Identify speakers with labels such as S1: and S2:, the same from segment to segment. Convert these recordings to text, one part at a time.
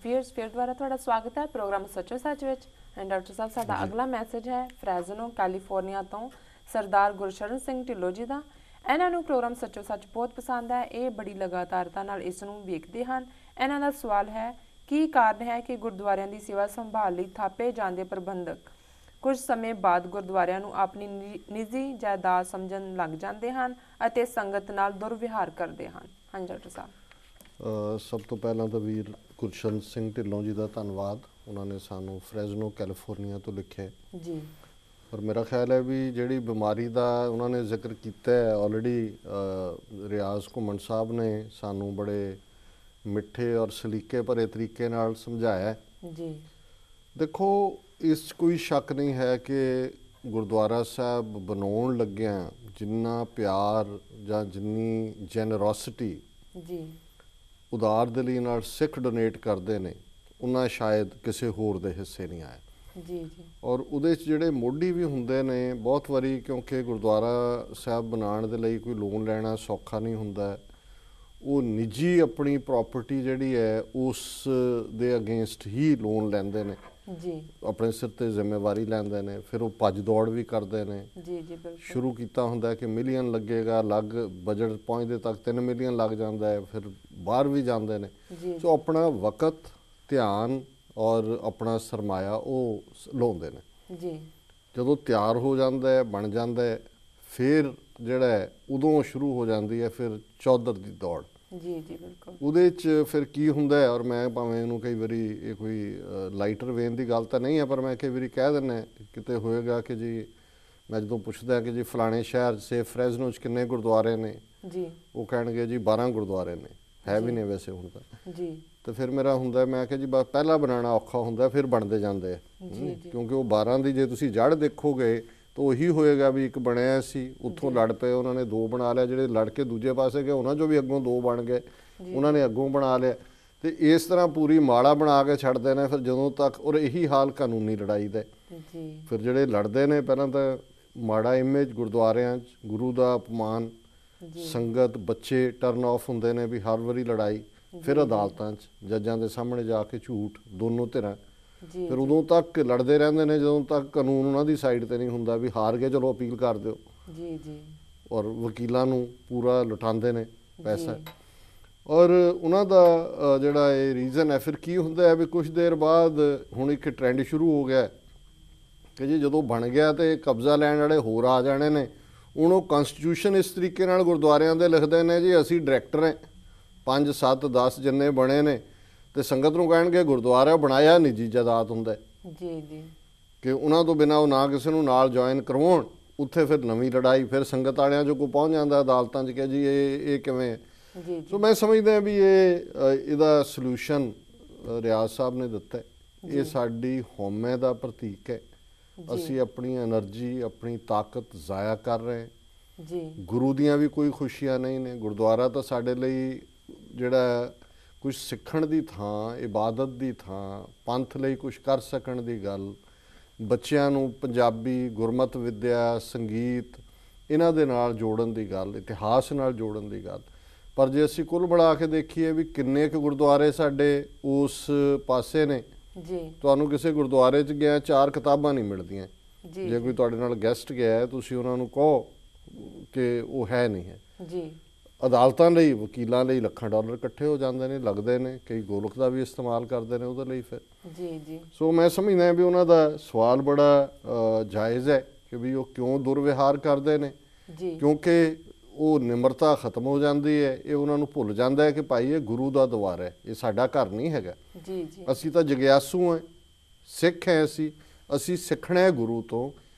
S1: Viewers ਫਿਰ ਦੁਬਾਰਾ ਤੁਹਾਡਾ ਸਵਾਗਤ ਹੈ ਪ੍ਰੋਗਰਾਮ ਸੱਚੋ ਸੱਚ ਵਿੱਚ। ਐਂਡ ਡਾਕਟਰ ਸਾਹਿਬ ਸਾਡਾ ਅਗਲਾ ਮੈਸੇਜ ਹੈ ਫਰੈਜ਼ਨੋ ਕੈਲੀਫੋਰਨੀਆ ਤੋਂ ਸਰਦਾਰ ਗੁਰਸ਼ਰਨ ਸਿੰਘ ਢਿੱਲੋਂ ਜੀ ਦਾ। ਇਹਨਾਂ ਨੂੰ ਪ੍ਰੋਗਰਾਮ ਸੱਚੋ ਸੱਚ ਬਹੁਤ ਪਸੰਦ ਹੈ, ਇਹ ਬੜੀ ਲਗਾਤਾਰਤਾ ਨਾਲ ਇਸ ਨੂੰ ਵੇਖਦੇ ਹਨ। ਇਹਨਾਂ ਦਾ ਸਵਾਲ ਹੈ, ਕੀ ਕਾਰਨ ਹੈ ਕਿ ਗੁਰਦੁਆਰਿਆਂ ਦੀ ਸੇਵਾ ਸੰਭਾਲ ਲਈ ਥਾਪੇ ਜਾਂਦੇ ਪ੍ਰਬੰਧਕ ਕੁਝ ਸਮੇਂ ਬਾਅਦ ਗੁਰਦੁਆਰਿਆਂ ਨੂੰ ਆਪਣੀ ਨਿੱਜੀ ਜਾਇਦਾਦ ਸਮਝਣ ਲੱਗ ਜਾਂਦੇ ਹਨ ਅਤੇ ਸੰਗਤ ਨਾਲ ਦੁਰਵਿਹਾਰ ਕਰਦੇ ਹਨ? ਹਾਂਜੀ ਡਾਕਟਰ ਸਾਹਿਬ।
S2: ਸਭ ਤੋਂ ਪਹਿਲਾਂ ਤਾਂ ਵੀਰ ਗੁਰਸ਼ਰਨ ਸਿੰਘ ਢਿੱਲੋਂ ਜੀ ਦਾ ਧੰਨਵਾਦ। ਉਹਨਾਂ ਨੇ ਸਾਨੂੰ ਫਰੈਜ਼ਨੋ ਕੈਲੀਫੋਰਨੀਆ ਤੋਂ ਲਿਖਿਆ
S1: ਜੀ।
S2: ਔਰ ਮੇਰਾ ਖਿਆਲ ਹੈ ਵੀ ਜਿਹੜੀ ਬਿਮਾਰੀ ਦਾ ਉਹਨਾਂ ਨੇ ਜ਼ਿਕਰ ਕੀਤਾ ਹੈ ਆਲਰੇਡੀ, ਰਿਆਜ਼ ਘੁੰਮਣ ਸਾਹਿਬ ਨੇ ਸਾਨੂੰ ਬੜੇ ਮਿੱਠੇ ਔਰ ਸਲੀਕੇ ਭਰੇ ਤਰੀਕੇ ਨਾਲ ਸਮਝਾਇਆ
S1: ਜੀ।
S2: ਦੇਖੋ, ਇਸ 'ਚ ਕੋਈ ਸ਼ੱਕ ਨਹੀਂ ਹੈ ਕਿ ਗੁਰਦੁਆਰਾ ਸਾਹਿਬ ਬਣਾਉਣ ਲੱਗਿਆਂ ਜਿੰਨਾ ਪਿਆਰ ਜਾਂ ਜਿੰਨੀ ਜੈਨਰੋਸਿਟੀ
S1: ਜੀ
S2: ਉਦਾਰ ਦਿਲੀ ਨਾਲ ਸਿੱਖ ਡੋਨੇਟ ਕਰਦੇ ਨੇ ਉਹਨਾਂ ਸ਼ਾਇਦ ਕਿਸੇ ਹੋਰ ਦੇ ਹਿੱਸੇ ਨਹੀਂ ਆਇਆ।
S1: ਜੀ ਜੀ।
S2: ਔਰ ਉਹਦੇ 'ਚ ਜਿਹੜੇ ਮੋਢੀ ਵੀ ਹੁੰਦੇ ਨੇ ਬਹੁਤ ਵਾਰੀ, ਕਿਉਂਕਿ ਗੁਰਦੁਆਰਾ ਸਾਹਿਬ ਬਣਾਉਣ ਦੇ ਲਈ ਕੋਈ ਲੋਨ ਲੈਣਾ ਸੌਖਾ ਨਹੀਂ ਹੁੰਦਾ, ਉਹ ਨਿੱਜੀ ਆਪਣੀ ਪ੍ਰਾਪਰਟੀ ਜਿਹੜੀ ਹੈ ਉਸ ਦੇ ਅਗੇਂਸਟ ਹੀ ਲੋਨ ਲੈਂਦੇ ਨੇ
S1: ਜੀ,
S2: ਆਪਣੇ ਸਿਰ 'ਤੇ ਜ਼ਿੰਮੇਵਾਰੀ ਲੈਂਦੇ ਨੇ। ਫਿਰ ਉਹ ਭੱਜ ਦੌੜ ਵੀ ਕਰਦੇ ਨੇ।
S1: ਜੀ ਜੀ ਬਿਲਕੁਲ।
S2: ਸ਼ੁਰੂ ਕੀਤਾ ਹੁੰਦਾ ਕਿ ਮਿਲੀਅਨ ਲੱਗੇਗਾ, ਬਜਟ ਪਹੁੰਚਦੇ ਤੱਕ 3 ਮਿਲੀਅਨ ਲੱਗ ਜਾਂਦਾ ਹੈ, ਫਿਰ ਬਾਹਰ ਵੀ ਜਾਂਦੇ ਨੇ। ਸੋ ਆਪਣਾ ਵਕਤ, ਧਿਆਨ ਔਰ ਆਪਣਾ ਸਰਮਾਇਆ ਉਹ ਲਾਉਂਦੇ ਨੇ। ਜੀ ਜਦੋਂ ਤਿਆਰ ਹੋ ਜਾਂਦਾ ਹੈ, ਬਣ ਜਾਂਦਾ ਹੈ, ਫਿਰ ਜਿਹੜਾ ਹੈ ਉਦੋਂ ਸ਼ੁਰੂ ਹੋ ਜਾਂਦੀ ਹੈ ਫਿਰ ਚੌਧਰ ਦੀ ਦੌੜ।
S1: ਜੀ ਜੀ ਬਿਲਕੁਲ।
S2: ਉਹਦੇ 'ਚ ਫਿਰ ਕੀ ਹੁੰਦਾ ਹੈ, ਔਰ ਮੈਂ ਭਾਵੇਂ ਇਹਨੂੰ ਕਈ ਵਾਰੀ ਇਹ ਕੋਈ ਲਾਈਟਰ ਵੇਨ ਦੀ ਗੱਲ ਤਾਂ ਨਹੀਂ ਹੈ, ਪਰ ਮੈਂ ਕਈ ਵਾਰੀ ਕਹਿ ਦਿੰਦਾ ਕਿਤੇ ਹੋਏਗਾ ਕਿ ਜੀ ਮੈਂ ਜਦੋਂ ਪੁੱਛਦਾ ਕਿ ਜੀ ਫਲਾਣੇ ਸ਼ਹਿਰ 'ਚ ਫਰੈਜ਼ਨੋ 'ਚ ਕਿੰਨੇ ਗੁਰਦੁਆਰੇ ਨੇ, ਜੀ ਉਹ ਕਹਿਣਗੇ ਜੀ 12 ਗੁਰਦੁਆਰੇ ਨੇ, ਹੈ ਵੀ ਨੇ ਵੈਸੇ ਹੁਣ ਤਾਂ ਜੀ। ਤੇ ਫਿਰ ਮੇਰਾ ਹੁੰਦਾ ਮੈਂ ਕਿ ਜੀ ਬਸ ਪਹਿਲਾਂ ਬਣਾਉਣਾ ਔਖਾ ਹੁੰਦਾ, ਫਿਰ ਬਣਦੇ ਜਾਂਦੇ ਆ, ਕਿਉਂਕਿ ਉਹ 12 ਦੀ ਜੇ ਤੁਸੀਂ ਜੜ ਦੇਖੋਗੇ ਤਾਂ ਉਹੀ ਹੋਏਗਾ ਵੀ ਇੱਕ ਬਣਿਆ ਸੀ, ਉੱਥੋਂ ਲੜ ਪਏ, ਉਹਨਾਂ ਨੇ 2 ਬਣਾ ਲਿਆ, ਜਿਹੜੇ ਲੜ ਕੇ ਦੂਜੇ ਪਾਸੇ ਗਏ ਉਹਨਾਂ 'ਚੋਂ ਵੀ ਅੱਗੋਂ 2 ਬਣ ਗਏ, ਉਹਨਾਂ ਨੇ ਅੱਗੋਂ ਬਣਾ ਲਿਆ। ਤੇ ਇਸ ਤਰ੍ਹਾਂ ਪੂਰੀ ਮਾਲਾ ਬਣਾ ਕੇ ਛੱਡਦੇ ਨੇ ਫਿਰ ਜਦੋਂ ਤੱਕ। ਔਰ ਇਹੀ ਹਾਲ ਕਾਨੂੰਨੀ ਲੜਾਈ ਦਾ। ਫਿਰ ਜਿਹੜੇ ਲੜਦੇ ਨੇ ਪਹਿਲਾਂ ਤਾਂ ਮਾੜਾ ਇਮੇਜ ਗੁਰਦੁਆਰਿਆਂ 'ਚ, ਗੁਰੂ ਦਾ ਅਪਮਾਨ, ਸੰਗਤ, ਬੱਚੇ ਟਰਨ ਆਫ ਹੁੰਦੇ ਨੇ ਵੀ ਹਰ ਵਾਰੀ ਲੜਾਈ। ਫਿਰ ਅਦਾਲਤਾਂ 'ਚ ਜੱਜਾਂ ਦੇ ਸਾਹਮਣੇ ਜਾ ਕੇ ਝੂਠ ਦੋਨੋਂ ਧਿਰਾਂ। ਫਿਰ ਉਦੋਂ ਤੱਕ ਲੜਦੇ ਰਹਿੰਦੇ ਨੇ ਜਦੋਂ ਤੱਕ ਕਾਨੂੰਨ ਉਹਨਾਂ ਦੀ ਸਾਈਡ 'ਤੇ ਨਹੀਂ ਹੁੰਦਾ ਵੀ ਹਾਰ ਗਏ ਚਲੋ ਅਪੀਲ ਕਰ ਦਿਓ। ਜੀ ਜੀ। ਔਰ ਵਕੀਲਾਂ ਨੂੰ ਪੂਰਾ ਲੁਟਾਉਂਦੇ ਨੇ ਪੈਸਾ। ਔਰ ਉਹਨਾਂ ਦਾ ਜਿਹੜਾ ਇਹ ਰੀਜ਼ਨ ਹੈ, ਫਿਰ ਕੀ ਹੁੰਦਾ ਹੈ ਵੀ ਕੁਛ ਦੇਰ ਬਾਅਦ ਹੁਣ ਇੱਕ ਟਰੈਂਡ ਸ਼ੁਰੂ ਹੋ ਗਿਆ ਕਿ ਜੀ ਜਦੋਂ ਬਣ ਗਿਆ ਤੇ ਕਬਜ਼ਾ ਲੈਣ ਵਾਲੇ ਹੋਰ ਆ ਜਾਣੇ ਨੇ। ਹੁਣ ਉਹ ਕਨਸਟੀਟਿਊਸ਼ਨ ਇਸ ਤਰੀਕੇ ਨਾਲ ਗੁਰਦੁਆਰਿਆਂ ਦੇ ਲਿਖਦੇ ਨੇ ਜੀ ਅਸੀਂ ਡਾਇਰੈਕਟਰ ਹਾਂ, 5 7 10 ਜਿੰਨੇ ਬਣੇ ਨੇ, ਤੇ ਸੰਗਤ ਨੂੰ ਕਹਿਣਗੇ ਗੁਰਦੁਆਰਾ ਬਣਾਇਆ ਨਿੱਜੀ ਜਾਇਦਾਦ ਹੁੰਦਾ ਜੀ ਜੀ, ਕਿ ਉਹਨਾਂ ਤੋਂ ਬਿਨਾਂ ਉਹ ਨਾ ਕਿਸੇ ਨੂੰ ਨਾਲ ਜੁਆਇਨ ਕਰਵਾਉਣ। ਉੱਥੇ ਫਿਰ ਨਵੀਂ ਲੜਾਈ, ਫਿਰ ਸੰਗਤ ਵਾਲਿਆਂ 'ਚੋਂ ਕੋਈ ਪਹੁੰਚ ਜਾਂਦਾ ਅਦਾਲਤਾਂ 'ਚ ਕਿ ਜੀ ਇਹ ਕਿਵੇਂ ਜੀ। ਸੋ ਮੈਂ ਸਮਝਦਾ ਵੀ ਇਹਦਾ ਸਲਿਊਸ਼ਨ ਰਿਆਜ਼ ਸਾਹਿਬ ਨੇ ਦਿੱਤਾ। ਇਹ ਸਾਡੀ ਹਉਮੈ ਦਾ ਪ੍ਰਤੀਕ ਹੈ। ਅਸੀਂ ਆਪਣੀ ਐਨਰਜੀ, ਆਪਣੀ ਤਾਕਤ ਜ਼ਾਇਆ ਕਰ ਰਹੇ ਜੀ। ਗੁਰੂ ਦੀਆਂ ਵੀ ਕੋਈ ਖੁਸ਼ੀਆਂ ਨਹੀਂ ਨੇ। ਗੁਰਦੁਆਰਾ ਤਾਂ ਸਾਡੇ ਲਈ ਜਿਹੜਾ ਕੁਛ ਸਿੱਖਣ ਦੀ ਥਾਂ, ਇਬਾਦਤ ਦੀ ਥਾਂ, ਪੰਥ ਲਈ ਕੁਛ ਕਰ ਸਕਣ ਦੀ ਗੱਲ, ਬੱਚਿਆਂ ਨੂੰ ਪੰਜਾਬੀ, ਗੁਰਮਤ ਵਿੱਦਿਆ, ਸੰਗੀਤ ਇਹਨਾਂ ਦੇ ਨਾਲ ਜੋੜਨ ਦੀ ਗੱਲ, ਇਤਿਹਾਸ ਨਾਲ ਜੋੜਨ ਦੀ ਗੱਲ। ਪਰ ਜੇ ਅਸੀਂ ਕੁੱਲ ਬਣਾ ਕੇ ਦੇਖੀਏ ਵੀ ਕਿੰਨੇ ਕੁ ਗੁਰਦੁਆਰੇ ਸਾਡੇ ਉਸ ਪਾਸੇ ਨੇ ਜੀ। ਤੁਹਾਨੂੰ ਕਿਸੇ ਗੁਰਦੁਆਰੇ 'ਚ ਗਿਆ 4 ਕਿਤਾਬਾਂ ਨਹੀਂ ਮਿਲਦੀਆਂ। ਜੇ ਕੋਈ ਤੁਹਾਡੇ ਨਾਲ ਗੈਸਟ ਗਿਆ ਤੁਸੀਂ ਉਹਨਾਂ ਨੂੰ ਕਹੋ ਕਿ ਉਹ ਹੈ ਨਹੀਂ ਹੈ ਜੀ। ਅਦਾਲਤਾਂ ਲਈ, ਵਕੀਲਾਂ ਲਈ ਲੱਖਾਂ ਡਾਲਰ ਇਕੱਠੇ ਹੋ ਜਾਂਦੇ ਨੇ, ਲੱਗਦੇ ਨੇ। ਕਈ ਗੋਲਕ ਦਾ ਵੀ ਇਸਤੇਮਾਲ ਕਰਦੇ ਨੇ ਉਹਦੇ ਲਈ ਫਿਰ ਜੀ ਜੀ। ਸੋ ਮੈਂ ਸਮਝਦਾ ਵੀ ਉਹਨਾਂ ਦਾ ਸਵਾਲ ਬੜਾ ਜਾਇਜ਼ ਹੈ ਕਿ ਵੀ ਉਹ ਕਿਉਂ ਦੁਰਵਿਹਾਰ ਕਰਦੇ ਨੇ ਜੀ। ਕਿਉਂਕਿ ਉਹ ਨਿਮਰਤਾ ਖਤਮ ਹੋ ਜਾਂਦੀ ਹੈ। ਇਹ ਉਹਨਾਂ ਨੂੰ ਭੁੱਲ ਜਾਂਦਾ ਹੈ ਕਿ ਭਾਈ ਇਹ ਗੁਰੂ ਦਾ ਦਵਾਰ ਹੈ, ਇਹ ਸਾਡਾ ਘਰ ਨਹੀਂ ਹੈਗਾ ਜੀ ਜੀ। ਅਸੀਂ ਤਾਂ ਜਗਿਆਸੂ ਹਾਂ, ਸਿੱਖ ਹੈ। ਅਸੀਂ ਸਿੱਖਣਾ ਹੈ ਗੁਰੂ ਤੋਂ,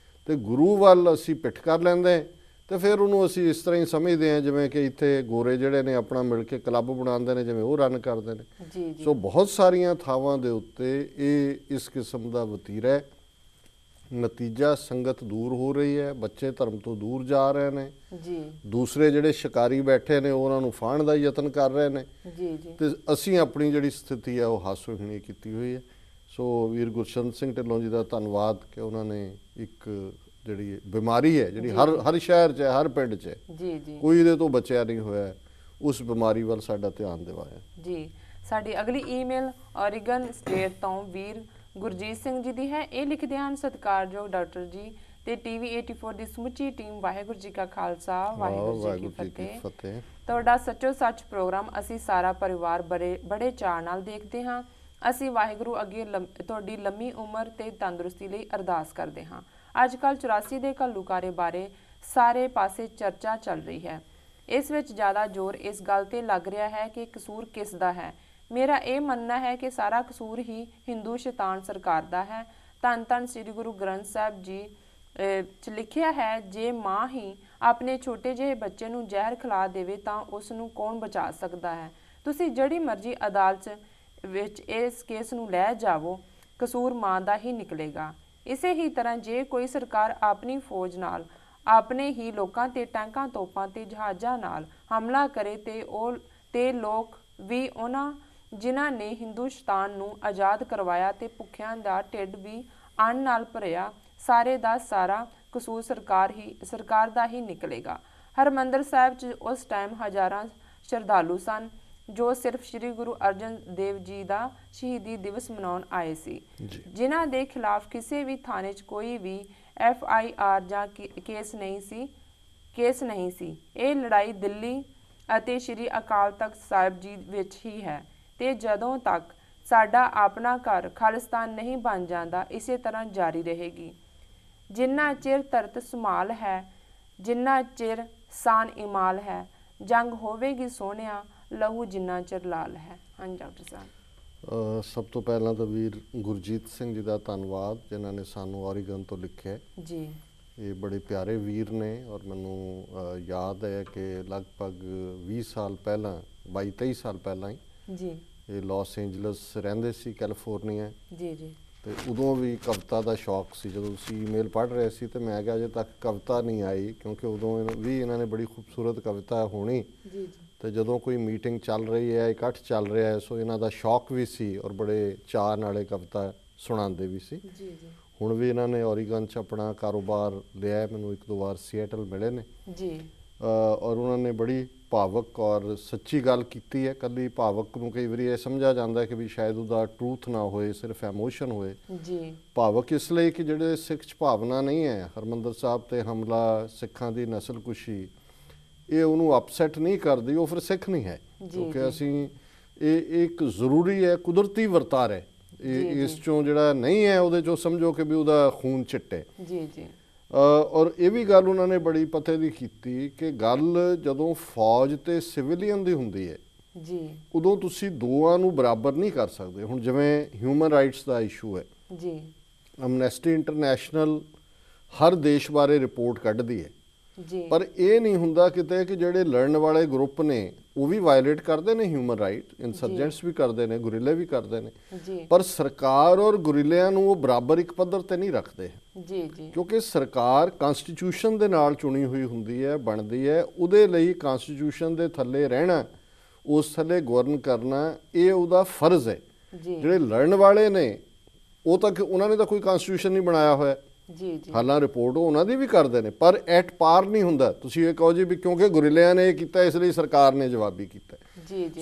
S2: ਤੇ ਗੁਰੂ ਵੱਲ ਅਸੀਂ ਪਿੱਠ ਕਰ ਲੈਂਦੇ ਤੇ ਫਿਰ ਉਹਨੂੰ ਅਸੀਂ ਇਸ ਤਰ੍ਹਾਂ ਹੀ ਸਮਝਦੇ ਹਾਂ ਜਿਵੇਂ ਕਿ ਇੱਥੇ ਗੋਰੇ ਜਿਹੜੇ ਨੇ ਆਪਣਾ ਮਿਲ ਕੇ ਕਲੱਬ ਬਣਾਉਂਦੇ ਨੇ, ਜਿਵੇਂ ਉਹ ਰਨ ਕਰਦੇ ਨੇ ਜੀ ਜੀ। ਸੋ ਬਹੁਤ ਸਾਰੀਆਂ ਥਾਵਾਂ ਦੇ ਉੱਤੇ ਇਹ ਇਸ ਕਿਸਮ ਦਾ ਵਤੀਰਾ ਹੈ। ਨਤੀਜਾ ਸੰਗਤ ਦੂਰ ਹੋ ਰਹੀ ਹੈ, ਬੱਚੇ ਧਰਮ ਤੋਂ ਦੂਰ ਜਾ ਰਹੇ ਨੇ ਜੀ। ਦੂਸਰੇ ਜਿਹੜੇ ਸ਼ਿਕਾਰੀ ਬੈਠੇ ਨੇ ਉਹਨਾਂ ਨੂੰ ਫਾਹਣ ਦਾ ਯਤਨ ਕਰ ਰਹੇ ਨੇ ਜੀ ਜੀ। ਤੇ ਅਸੀਂ ਆਪਣੀ ਜਿਹੜੀ ਸਥਿਤੀ ਹੈ ਉਹ ਹਾਸੋਹੀਣੀ ਕੀਤੀ ਹੋਈ ਹੈ। ਸੋ ਵੀਰ ਗੁਰਸ਼ਰਨ ਸਿੰਘ ਢਿੱਲੋਂ ਜੀ ਦਾ ਧੰਨਵਾਦ ਕਿ ਉਹਨਾਂ ਨੇ ਇੱਕ ਜਿਹੜੀ ਬਿਮਾਰੀ ਹੈ ਜਿਹੜੀ ਹਰ ਸ਼ਹਿਰ 'ਚ ਹੈ, ਹਰ ਪਿੰਡ 'ਚ ਹੈ ਜੀ ਜੀ, ਕੋਈ ਇਹਦੇ ਤੋਂ ਬਚਿਆ ਨਹੀਂ ਹੋਇਆ, ਉਸ ਬਿਮਾਰੀ ਵੱਲ ਸਾਡਾ ਧਿਆਨ ਦਿਵਾਇਆ ਜੀ।
S1: ਸਾਡੀ ਅਗਲੀ ਈਮੇਲ ਔਰੀਗਨ ਸਟੇਟ ਤੋਂ ਵੀਰ ਗੁਰਜੀਤ ਸਿੰਘ ਜੀ ਦੀ ਹੈ। ਇਹ ਲਿਖਦੇ ਹਨ, ਸਤਿਕਾਰਯੋਗ ਡਾਕਟਰ ਜੀ ਤੇ ਟੀਵੀ 84 ਦੀ ਸਮੁੱਚੀ ਟੀਮ, ਵਾਹਿਗੁਰੂ ਜੀ ਕਾ ਖਾਲਸਾ ਵਾਹਿਗੁਰੂ ਜੀ ਕੀ ਫਤਿਹ। ਤੁਹਾਡਾ ਸੱਚੋ ਸੱਚ ਪ੍ਰੋਗਰਾਮ ਅਸੀਂ ਸਾਰਾ ਪਰਿਵਾਰ ਬੜੇ ਚਾਅ ਨਾਲ ਦੇਖਦੇ ਹਾਂ। ਅਸੀਂ ਵਾਹਿਗੁਰੂ ਅੱਗੇ ਤੁਹਾਡੀ ਲੰਮੀ ਉਮਰ ਤੇ ਤੰਦਰੁਸਤੀ ਲਈ ਅਰਦਾਸ ਕਰਦੇ ਹਾਂ। ਅੱਜ ਕੱਲ੍ਹ 84 ਦੇ ਘੱਲੂਘਾਰੇ ਬਾਰੇ ਸਾਰੇ ਪਾਸੇ ਚਰਚਾ ਚੱਲ ਰਹੀ ਹੈ। ਇਸ ਵਿੱਚ ਜ਼ਿਆਦਾ ਜ਼ੋਰ ਇਸ ਗੱਲ ਤੇ ਲੱਗ ਰਿਹਾ ਹੈ ਕਿ ਕਸੂਰ ਕਿਸ ਦਾ ਹੈ। ਮੇਰਾ ਇਹ ਮੰਨਣਾ ਹੈ ਕਿ ਸਾਰਾ ਕਸੂਰ ਹੀ ਹਿੰਦੂ ਸ਼ੈਤਾਨ ਸਰਕਾਰ ਦਾ ਹੈ। ਧੰਨ ਧੰਨ ਸ੍ਰੀ ਗੁਰੂ ਗ੍ਰੰਥ ਸਾਹਿਬ ਜੀ ਚ ਲਿਖਿਆ ਹੈ, ਜੇ ਮਾਂ ਹੀ ਆਪਣੇ ਛੋਟੇ ਜਿਹੇ ਬੱਚੇ ਨੂੰ ਜ਼ਹਿਰ ਖਿਲਾ ਦੇਵੇ ਤਾਂ ਉਸ ਨੂੰ ਕੌਣ ਬਚਾ ਸਕਦਾ ਹੈ। ਤੁਸੀਂ ਜਿਹੜੀ ਮਰਜ਼ੀ ਅਦਾਲਤ ਵਿੱਚ ਇਸ ਕੇਸ ਨੂੰ ਲੈ ਜਾਵੋ, ਕਸੂਰ ਮਾਂ ਦਾ ਹੀ ਨਿਕਲੇਗਾ। ਇਸੇ ਹੀ ਤਰ੍ਹਾਂ ਜੇ ਕੋਈ ਸਰਕਾਰ ਆਪਣੀ ਫੌਜ ਨਾਲ ਆਪਣੇ ਹੀ ਲੋਕਾਂ ਤੇ ਟੈਂਕਾਂ, ਤੋਪਾਂ ਤੇ ਜਹਾਜ਼ਾਂ ਨਾਲ ਹਮਲਾ ਕਰੇ ਤੇ ਲੋਕ ਵੀ ਉਹਨਾਂ ਜਿਨ੍ਹਾਂ ਨੇ ਹਿੰਦੁਸਤਾਨ ਨੂੰ ਆਜ਼ਾਦ ਕਰਵਾਇਆ ਤੇ ਭੁੱਖਿਆਂ ਦਾ ਢਿੱਡ ਵੀ ਅੰਨ ਨਾਲ ਭਰਿਆ, ਸਾਰੇ ਦਾ ਸਾਰਾ ਕਸੂਰ ਸਰਕਾਰ ਦਾ ਹੀ ਨਿਕਲੇਗਾ। ਹਰਿਮੰਦਰ ਸਾਹਿਬ 'ਚ ਉਸ ਟਾਈਮ ਹਜ਼ਾਰਾਂ ਸ਼ਰਧਾਲੂ ਸਨ ਜੋ ਸਿਰਫ ਸ਼੍ਰੀ ਗੁਰੂ ਅਰਜਨ ਦੇਵ ਜੀ ਦਾ ਸ਼ਹੀਦੀ ਦਿਵਸ ਮਨਾਉਣ ਆਏ ਸੀ, ਜਿਨ੍ਹਾਂ ਦੇ ਖਿਲਾਫ ਕਿਸੇ ਵੀ ਥਾਣੇ 'ਚ ਕੋਈ ਵੀ FIR ਜਾਂ ਕੇਸ ਨਹੀਂ ਸੀ। ਇਹ ਲੜਾਈ ਦਿੱਲੀ ਅਤੇ ਸ਼੍ਰੀ ਅਕਾਲ ਤਖਤ ਸਾਹਿਬ ਜੀ ਵਿੱਚ ਹੀ ਹੈ ਤੇ ਜਦੋਂ ਤੱਕ ਸਾਡਾ ਆਪਣਾ ਘਰ ਖਾਲਿਸਤਾਨ ਨਹੀਂ ਬਣ ਜਾਂਦਾ, ਇਸੇ ਤਰ੍ਹਾਂ ਜਾਰੀ ਰਹੇਗੀ। ਜਿੰਨਾ ਚਿਰ ਧਰਤ ਸੁਮਾਲ ਹੈ, ਜਿੰਨਾ ਚਿਰ ਸਾਨ ਇਮਾਲ ਹੈ, ਜੰਗ ਹੋਵੇਗੀ ਸੋਹਣਿਆ, ਲਹੂ ਜਿੰਨਾ ਚਿਰ ਲਾਲ ਹੈ। ਹਾਂਜੀ ਡਾਕਟਰ ਸਾਹਿਬ।
S2: ਸਭ ਤੋਂ ਪਹਿਲਾਂ ਤਾਂ ਵੀਰ ਗੁਰਜੀਤ ਸਿੰਘ ਜੀ ਦਾ ਧੰਨਵਾਦ, ਜਿਨ੍ਹਾਂ ਨੇ ਸਾਨੂੰ ਔਰੀਗਨ ਤੋਂ ਲਿਖਿਆ
S1: ਜੀ। ਇਹ
S2: ਬੜੇ ਪਿਆਰੇ ਵੀਰ ਨੇ ਔਰ ਮੈਨੂੰ ਯਾਦ ਹੈ ਕਿ ਲਗਭਗ 20 ਸਾਲ ਪਹਿਲਾਂ, 22-23 ਸਾਲ ਪਹਿਲਾਂ ਹੀ
S1: ਜੀ
S2: ਇਹ ਲਾਸ ਏਂਜਲਸ ਰਹਿੰਦੇ ਸੀ, ਕੈਲੀਫੋਰਨੀਆ।
S1: ਜੀ।
S2: ਤੇ ਉਦੋਂ ਵੀ ਕਵਿਤਾ ਦਾ ਸ਼ੌਕ ਸੀ। ਜਦੋਂ ਤੁਸੀਂ ਈਮੇਲ ਪੜ੍ਹ ਰਹੇ ਸੀ ਤੇ ਮੈਂ ਕਿਹਾ ਅਜੇ ਤੱਕ ਕਵਿਤਾ ਨਹੀਂ ਆਈ, ਕਿਉਂਕਿ ਉਦੋਂ ਵੀ ਇਹਨਾਂ ਨੇ ਬੜੀ ਖੂਬਸੂਰਤ ਕਵਿਤਾ ਹੋਣੀ।
S1: ਜੀ।
S2: ਤੇ ਜਦੋਂ ਕੋਈ ਮੀਟਿੰਗ ਚੱਲ ਰਹੀ ਹੈ, ਇਕੱਠ ਚੱਲ ਰਿਹਾ ਹੈ, ਸੋ ਇਹਨਾਂ ਦਾ ਸ਼ੌਕ ਵੀ ਸੀ ਔਰ ਬੜੇ ਚਾਅ ਨਾਲੇ ਕਵਿਤਾ ਸੁਣਾਉਂਦੇ ਵੀ ਸੀ।
S1: ਜੀ।
S2: ਹੁਣ ਵੀ ਇਹਨਾਂ ਨੇ ਔਰੀਗਨ 'ਚ ਆਪਣਾ ਕਾਰੋਬਾਰ ਲਿਆ, ਮੈਨੂੰ 1-2 ਵਾਰ ਸੀਐਟਲ ਮਿਲੇ ਨੇ
S1: ਜੀ।
S2: ਔਰ ਉਹਨਾਂ ਨੇ ਬੜੀ ਭਾਵਕ ਔਰ ਸੱਚੀ ਗੱਲ ਕੀਤੀ ਹੈ। ਕੱਲੀ ਭਾਵਕ ਨੂੰ ਕਈ ਵਾਰੀ ਇਹ ਸਮਝਿਆ ਜਾਂਦਾ ਕਿ ਵੀ ਸ਼ਾਇਦ ਉਹਦਾ ਟਰੂਥ ਨਾ ਹੋਏ, ਸਿਰਫ ਐਮੋਸ਼ਨ ਹੋਏ।
S1: ਜੀ।
S2: ਭਾਵਕ ਇਸ ਲਈ ਕਿ ਜਿਹੜੇ ਸਿੱਖ 'ਚ ਭਾਵਨਾ ਨਹੀਂ ਹੈ, ਹਰਿਮੰਦਰ ਸਾਹਿਬ ਤੇ ਹਮਲਾ, ਸਿੱਖਾਂ ਦੀ ਨਸਲਕੁਸ਼ੀ, ਇਹ ਉਹਨੂੰ ਅਪਸੈਟ ਨਹੀਂ ਕਰਦੀ, ਉਹ ਫਿਰ ਸਿੱਖ ਨਹੀਂ ਹੈ। ਕਿਉਂਕਿ ਅਸੀਂ ਇਹ ਇੱਕ ਜ਼ਰੂਰੀ ਹੈ, ਕੁਦਰਤੀ ਵਰਤਾਰ ਹੈ। ਇਸ ਚੋਂ ਜਿਹੜਾ ਨਹੀਂ ਹੈ ਉਹਦੇ ਚੋਂ ਸਮਝੋ ਕਿ ਵੀ ਉਹਦਾ ਖੂਨ ਚਿੱਟੇ।
S1: ਜੀ।
S2: ਔਰ ਇਹ ਵੀ ਗੱਲ ਉਹਨਾਂ ਨੇ ਬੜੀ ਪਤੇ ਦੀ ਕੀਤੀ ਕਿ ਗੱਲ ਜਦੋਂ ਫੌਜ ਤੇ ਸਿਵਿਲੀਅਨ ਦੀ ਹੁੰਦੀ ਹੈ
S1: ਜੀ,
S2: ਉਦੋਂ ਤੁਸੀਂ ਦੋਵਾਂ ਨੂੰ ਬਰਾਬਰ ਨਹੀਂ ਕਰ ਸਕਦੇ। ਹੁਣ ਜਿਵੇਂ ਹਿਊਮਨ ਰਾਈਟਸ ਦਾ ਇਸ਼ੂ ਹੈ
S1: ਜੀ,
S2: ਐਮਨੈਸਟੀ ਇੰਟਰਨੈਸ਼ਨਲ ਹਰ ਦੇਸ਼ ਬਾਰੇ ਰਿਪੋਰਟ ਕੱਢਦੀ ਹੈ
S1: ਜੀ,
S2: ਪਰ ਇਹ ਨਹੀਂ ਹੁੰਦਾ ਕਿਤੇ ਕਿ ਜਿਹੜੇ ਲੜਨ ਵਾਲੇ ਗਰੁੱਪ ਨੇ ਉਹ ਵੀ ਵਾਇਲੇਟ ਕਰਦੇ ਨੇ ਹਿਊਮਨ ਰਾਈਟ, ਇਨਸਰਜੈਂਟਸ ਵੀ ਕਰਦੇ ਨੇ, ਗੁਰਿਲੇ ਵੀ ਕਰਦੇ ਨੇ, ਪਰ ਸਰਕਾਰ ਔਰ ਗੁਰਿਲਿਆਂ ਨੂੰ ਉਹ ਬਰਾਬਰ ਇੱਕ ਪੱਧਰ ਤੇ ਨਹੀਂ ਰੱਖਦੇ।
S1: ਜੀ,
S2: ਕਿਉਂਕਿ ਸਰਕਾਰ ਕਨਸਟੀਟਿਊਸ਼ਨ ਦੇ ਨਾਲ ਚੁਣੀ ਹੋਈ ਹੁੰਦੀ ਹੈ, ਬਣਦੀ ਹੈ, ਉਹਦੇ ਲਈ ਕਨਸਟੀਟਿਊਸ਼ਨ ਦੇ ਥੱਲੇ ਰਹਿਣਾ, ਉਸ ਥੱਲੇ ਗਵਰਨ ਕਰਨਾ, ਇਹ ਉਹਦਾ ਫਰਜ਼ ਹੈ। ਜਿਹੜੇ ਲੜਨ ਵਾਲੇ ਨੇ ਉਹ ਤਾਂ ਉਹਨਾਂ ਨੇ ਤਾਂ ਕੋਈ ਕਨਸਟੀਟਿਊਸ਼ਨ ਨਹੀਂ ਬਣਾਇਆ ਹੋਇਆ, ਹਾਲਾਂ ਰਿਪੋਰਟ ਉਹਨਾਂ ਦੀ ਵੀ ਕਰਦੇ ਨੇ, ਪਰ ਐਟ ਪਾਰ ਨਹੀਂ ਹੁੰਦਾ। ਤੁਸੀਂ ਇਹ ਕਹੋ ਜੀ ਵੀ ਕਿਉਂਕਿ ਗੁਰਿਲਿਆਂ ਨੇ ਇਹ ਕੀਤਾ ਇਸ ਲਈ ਸਰਕਾਰ ਨੇ ਜਵਾਬੀ ਕੀਤਾ।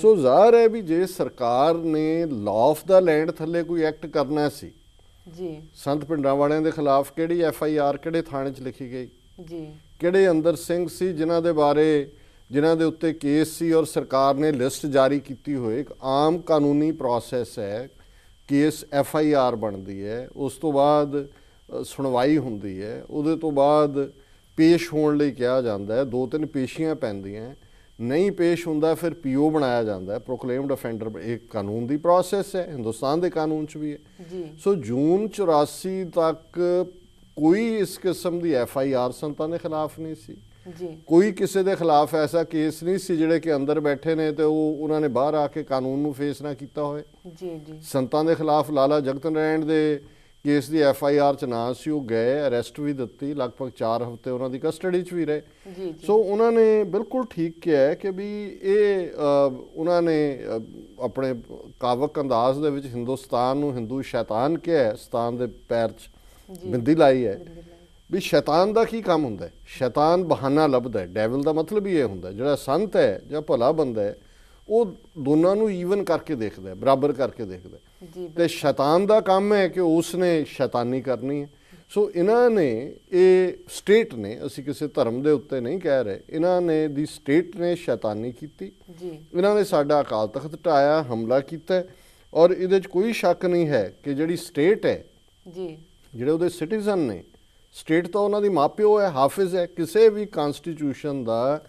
S2: ਸੋ ਜ਼ਾਹਰ ਹੈ ਵੀ ਜੇ ਸਰਕਾਰ ਨੇ ਲਾਅ ਆਫ ਦਾ ਲੈਂਡ ਥੱਲੇ ਕੋਈ ਐਕਟ ਕਰਨਾ ਸੀ, ਸੰਤ ਪਿੰਡਾਂ ਵਾਲਿਆਂ ਦੇ ਖਿਲਾਫ ਕਿਹੜੀ FIR ਕਿਹੜੇ ਥਾਣੇ 'ਚ ਲਿਖੀ ਗਈ, ਕਿਹੜੇ ਅੰਦਰ ਸਿੰਘ ਸੀ ਜਿਨ੍ਹਾਂ ਦੇ ਉੱਤੇ ਕੇਸ ਸੀ ਔਰ ਸਰਕਾਰ ਨੇ ਲਿਸਟ ਜਾਰੀ ਕੀਤੀ ਹੋਏ। ਇੱਕ ਆਮ ਕਾਨੂੰਨੀ ਪ੍ਰੋਸੈਸ ਹੈ, ਕੇਸ FIR ਬਣਦੀ ਹੈ, ਉਸ ਤੋਂ ਬਾਅਦ ਸੁਣਵਾਈ ਹੁੰਦੀ ਹੈ, ਉਹਦੇ ਤੋਂ ਬਾਅਦ ਪੇਸ਼ ਹੋਣ ਲਈ ਕਿਹਾ ਜਾਂਦਾ ਹੈ, 2-3 ਪੇਸ਼ੀਆਂ ਪੈਂਦੀਆਂ, ਨਹੀਂ ਪੇਸ਼ ਹੁੰਦਾ ਫਿਰ PO ਬਣਾਇਆ ਜਾਂਦਾ ਹੈ, ਪ੍ਰੋਕਲੇਮਡ ਅਫੈਂਡਰ। ਇੱਕ ਕਾਨੂੰਨ ਦੀ ਪ੍ਰੋਸੈਸ ਹੈ, ਹਿੰਦੁਸਤਾਨ ਦੇ ਕਾਨੂੰਨ 'ਚ ਵੀ ਹੈ। ਸੋ ਜੂਨ 84 ਤੱਕ ਕੋਈ ਇਸ ਕਿਸਮ ਦੀ FIR ਸੰਤਾਂ ਦੇ ਖਿਲਾਫ ਨਹੀਂ ਸੀ, ਕੋਈ ਕਿਸੇ ਦੇ ਖਿਲਾਫ ਐਸਾ ਕੇਸ ਨਹੀਂ ਸੀ ਜਿਹੜੇ ਕਿ ਅੰਦਰ ਬੈਠੇ ਨੇ ਤੇ ਉਹਨਾਂ ਨੇ ਬਾਹਰ ਆ ਕੇ ਕਾਨੂੰਨ ਨੂੰ ਫੇਸ ਨਾ ਕੀਤਾ ਹੋਏ। ਸੰਤਾਂ ਦੇ ਖਿਲਾਫ ਲਾਲਾ ਜਗਤ ਨਾਰਾਇਣ ਦੇ ਕੇਸ ਦੀ FIR 'ਚ ਨਾ ਸੀ, ਉਹ ਗਏ, ਅਰੈਸਟ ਵੀ ਦਿੱਤੀ, ਲਗਭਗ 4 ਹਫ਼ਤੇ ਉਹਨਾਂ ਦੀ ਕਸਟਡੀ 'ਚ ਵੀ ਰਹੇ। ਸੋ ਉਹਨਾਂ ਨੇ ਬਿਲਕੁਲ ਠੀਕ ਕਿਹਾ ਕਿ ਵੀ ਇਹ ਉਹਨਾਂ ਨੇ ਆਪਣੇ ਕਾਵਕ ਅੰਦਾਜ਼ ਦੇ ਵਿੱਚ ਹਿੰਦੁਸਤਾਨ ਨੂੰ ਹਿੰਦੂ ਸ਼ੈਤਾਨ ਕਿਹਾ, ਸਤਾਨ ਦੇ ਪੈਰ 'ਚ ਬਿੰਦੀ ਲਾਈ ਹੈ। ਵੀ ਸ਼ੈਤਾਨ ਦਾ ਕੀ ਕੰਮ ਹੁੰਦਾ ਹੈ? ਸ਼ੈਤਾਨ ਬਹਾਨਾ ਲੱਭਦਾ ਹੈ। ਡੈਵਲ ਦਾ ਮਤਲਬ ਹੀ ਇਹ ਹੁੰਦਾ, ਜਿਹੜਾ ਸੰਤ ਹੈ ਜਾਂ ਭਲਾ ਬੰਦਾ ਹੈ ਉਹ ਦੋਨਾਂ ਨੂੰ ਈਵਨ ਕਰਕੇ ਦੇਖਦਾ ਹੈ, ਬਰਾਬਰ ਕਰਕੇ ਦੇਖਦਾ ਹੈ।
S1: ਜੀ
S2: ਤੇ ਸ਼ੈਤਾਨ ਦਾ ਕੰਮ ਹੈ ਕਿ ਉਸਨੇ ਸ਼ੈਤਾਨੀ ਕਰਨੀ ਹੈ। ਸੋ ਇਹਨਾਂ ਨੇ, ਇਹ ਸਟੇਟ ਨੇ, ਅਸੀਂ ਕਿਸੇ ਧਰਮ ਦੇ ਉੱਤੇ ਨਹੀਂ ਕਹਿ ਰਹੇ, ਇਹਨਾਂ ਨੇ ਦੀ ਸਟੇਟ ਨੇ ਸ਼ੈਤਾਨੀ ਕੀਤੀ।
S1: ਜੀ
S2: ਇਹਨਾਂ ਨੇ ਸਾਡਾ ਅਕਾਲ ਤਖਤ ਢਾਇਆ, ਹਮਲਾ ਕੀਤਾ ਹੈ। ਔਰ ਇਹਦੇ 'ਚ ਕੋਈ ਸ਼ੱਕ ਨਹੀਂ ਹੈ ਕਿ ਜਿਹੜੀ ਸਟੇਟ ਹੈ,
S1: ਜੀ
S2: ਜਿਹੜੇ ਉਹਦੇ ਸਿਟੀਜ਼ਨ ਨੇ, ਸਟੇਟ ਤਾਂ ਉਹਨਾਂ ਦੀ ਮਾਪਿਓ ਹੈ, ਹਾਫਿਜ਼ ਹੈ। ਕਿਸੇ ਵੀ ਕਨਸਟੀਟਿਊਸ਼ਨ ਦਾ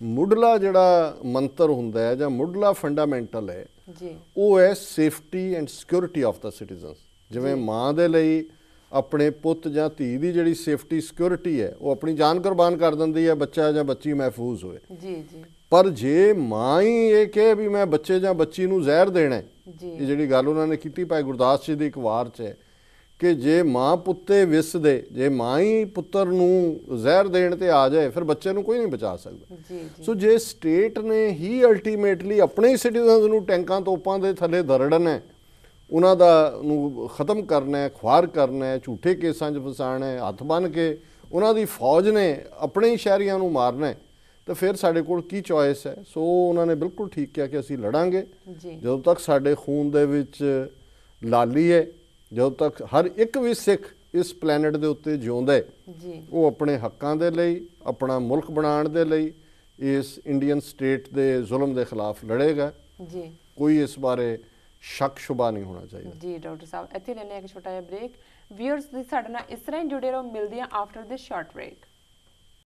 S2: ਮੁੱਢਲਾ ਜਿਹੜਾ ਮੰਤਰ ਹੁੰਦਾ ਹੈ ਜਾਂ ਮੁੱਢਲਾ ਫੰਡਾਮੈਂਟਲ ਹੈ,
S1: ਜੀ
S2: ਉਹ ਹੈ safety and security of the citizens. ਜਿਵੇਂ ਮਾਂ ਦੇ ਲਈ ਆਪਣੇ ਪੁੱਤ ਜਾਂ ਧੀ ਦੀ ਜਿਹੜੀ ਸੇਫਟੀ ਸਿਕਿਉਰਿਟੀ ਹੈ, ਉਹ ਆਪਣੀ ਜਾਨ ਕੁਰਬਾਨ ਕਰ ਦਿੰਦੀ ਹੈ, ਬੱਚਾ ਜਾਂ ਬੱਚੀ ਮਹਿਫੂਜ਼ ਹੋਏ।
S1: ਜੀ ਜੀ
S2: ਪਰ ਜੇ ਮਾਂ ਹੀ ਇਹ ਕਹੇ ਵੀ ਮੈਂ ਬੱਚੇ ਜਾਂ ਬੱਚੀ ਨੂੰ ਜ਼ਹਿਰ ਦੇਣਾ ਹੈ,
S1: ਜੀ
S2: ਇਹ ਜਿਹੜੀ ਗੱਲ ਉਹਨਾਂ ਨੇ ਕੀਤੀ ਭਾਈ ਗੁਰਦਾਸ ਜੀ ਦੀ ਇੱਕ ਵਾਰ 'ਚ ਹੈ ਕਿ ਜੇ ਮਾਂ ਪੁੱਤੇ ਵਿਸ ਦੇ, ਜੇ ਮਾਂ ਹੀ ਪੁੱਤਰ ਨੂੰ ਜ਼ਹਿਰ ਦੇਣ ਤੇ ਆ ਜਾਏ, ਫਿਰ ਬੱਚੇ ਨੂੰ ਕੋਈ ਨਹੀਂ ਬਚਾ ਸਕਦਾ।
S1: ਜੀ ਜੀ
S2: ਸੋ ਜੇ ਸਟੇਟ ਨੇ ਹੀ ਅਲਟੀਮੇਟਲੀ ਆਪਣੇ ਹੀ ਸਿਟੀਜ਼ਨਸ ਨੂੰ ਟੈਂਕਾਂ ਤੋਪਾਂ ਦੇ ਥੱਲੇ ਦਰੜਨਾ ਹੈ, ਉਹਨਾਂ ਦਾ ਨੂੰ ਖਤਮ ਕਰਨਾ ਹੈ, ਖੁਆਰ ਕਰਨਾ ਹੈ, ਝੂਠੇ ਕੇਸਾਂ 'ਚ ਫਸਾਉਣਾ ਹੈ, ਹੱਥ ਬੰਨ੍ਹ ਕੇ ਉਹਨਾਂ ਦੀ ਫੌਜ ਨੇ ਆਪਣੇ ਹੀ ਸ਼ਹਿਰੀਆਂ ਨੂੰ ਮਾਰਨਾ ਹੈ, ਤਾਂ ਫਿਰ ਸਾਡੇ ਕੋਲ ਕੀ ਚੋਇਸ ਹੈ? ਸੋ ਉਹਨਾਂ ਨੇ ਬਿਲਕੁਲ ਠੀਕ ਕਿਹਾ ਕਿ ਅਸੀਂ ਲੜਾਂਗੇ
S1: ਜੀ
S2: ਜਦੋਂ ਤੱਕ ਸਾਡੇ ਖੂਨ ਦੇ ਵਿੱਚ ਲਾਲੀ ਹੈ, ਜਦੋਂ ਤੱਕ ਹਰ ਇੱਕ ਵੀ ਸਿੱਖ ਇਸ ਪਲੈਨਟ ਦੇ ਉੱਤੇ ਜਿਉਂਦਾ ਹੈ,
S1: ਜੀ
S2: ਉਹ ਆਪਣੇ ਹੱਕਾਂ ਦੇ ਲਈ, ਆਪਣਾ ਮੁਲਕ ਬਣਾਉਣ ਦੇ ਲਈ ਇਸ ਇੰਡੀਅਨ ਸਟੇਟ ਦੇ ਜ਼ੁਲਮ ਦੇ ਖਿਲਾਫ ਲੜੇਗਾ।
S1: ਜੀ
S2: ਕੋਈ ਇਸ ਬਾਰੇ ਸ਼ੱਕ ਸ਼ੁਬਾ ਨਹੀਂ ਹੋਣਾ ਚਾਹੀਦਾ।
S1: ਜੀ ਡਾਕਟਰ ਸਾਹਿਬ, ਇੱਥੇ ਲੈਣੇ ਇੱਕ ਛੋਟਾ ਜਿਹਾ ਬ੍ਰੇਕ। ਵਿਊਅਰਸ ਦੀ ਸਾਡੇ ਨਾਲ ਇਸ ਤਰ੍ਹਾਂ ਹੀ ਜੁੜੇ ਰਹੋ, ਮਿਲਦੇ ਹਾਂ ਆਫਟਰ ਦਿਸ ਸ਼ਾਰਟ ਬ੍ਰੇਕ।